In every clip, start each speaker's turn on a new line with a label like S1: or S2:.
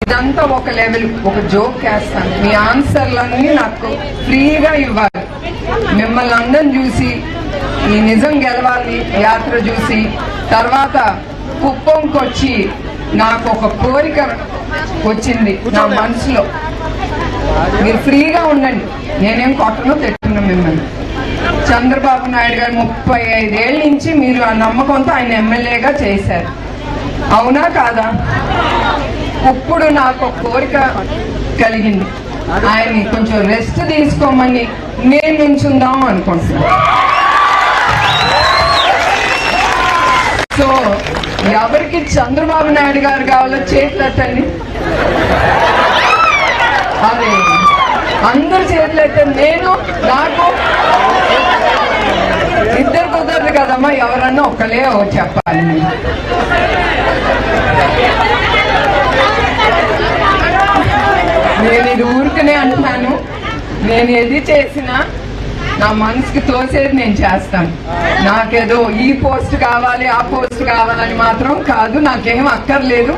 S1: ఇదంతా ఒక లెవెల్, ఒక జోక్ వేస్తాను. మీ ఆన్సర్లన్నీ నాకు ఫ్రీగా ఇవ్వాలి. మిమ్మల్ని అందరం చూసి ఈ నిజం గెలవాలి యాత్ర చూసి తర్వాత కుప్పంకి వచ్చి నాకు ఒక కోరిక వచ్చింది నా మనసులో. మీరు ఫ్రీగా ఉండండి, నేనేం కొట్టను తిట్టున్నా మిమ్మల్ని. చంద్రబాబు నాయుడు గారు 35 ఏళ్ళ నుంచి మీరు ఆ నమ్మకంతో ఆయన ఎమ్మెల్యేగా చేశారు, అవునా కాదా? ఇప్పుడు నాకు ఒక కోరిక కలిగింది, ఆయన్ని కొంచెం రెస్ట్ తీసుకోమని నేను నించుందాం అనుకుంటున్నాను. సో ఎవరికి చంద్రబాబు నాయుడు గారు కావాలో చేతులెత్తండి. అదే అందరు చేతులెత్తండి. నేను నాకు ఇద్దరు కుదరదు కదమ్మా, ఎవరన్నా ఒక్కలే చెప్పాలి. నేను ఇది ఊరికనే అంటున్నాను, నేను ఏది చేసినా నా మనసుకి తోసేది నేను చేస్తాను. నాకేదో ఈ పోస్ట్ కావాలి ఆ పోస్ట్ కావాలని మాత్రం కాదు, నాకేం అక్కర్లేదు.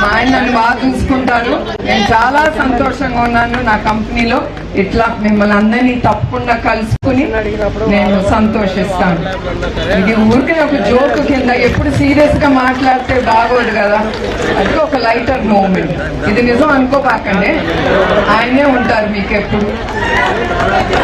S1: మా ఆయన నన్ను బాగా చూసుకుంటారు, నేను చాలా సంతోషంగా ఉన్నాను. నా కంపెనీలో ఇట్లా మిమ్మల్ని అందరినీ తప్పకుండా కలుసుకుని నేను సంతోషిస్తాను. ఇది ఊరికి ఒక జోక్ కింద, ఎప్పుడు సీరియస్ గా మాట్లాడితే బాగోదు కదా, అది ఒక లైటర్ మూమెంట్. ఇది నిజం అనుకోపాకండి, ఆయనే ఉంటారు మీకు ఎప్పుడు.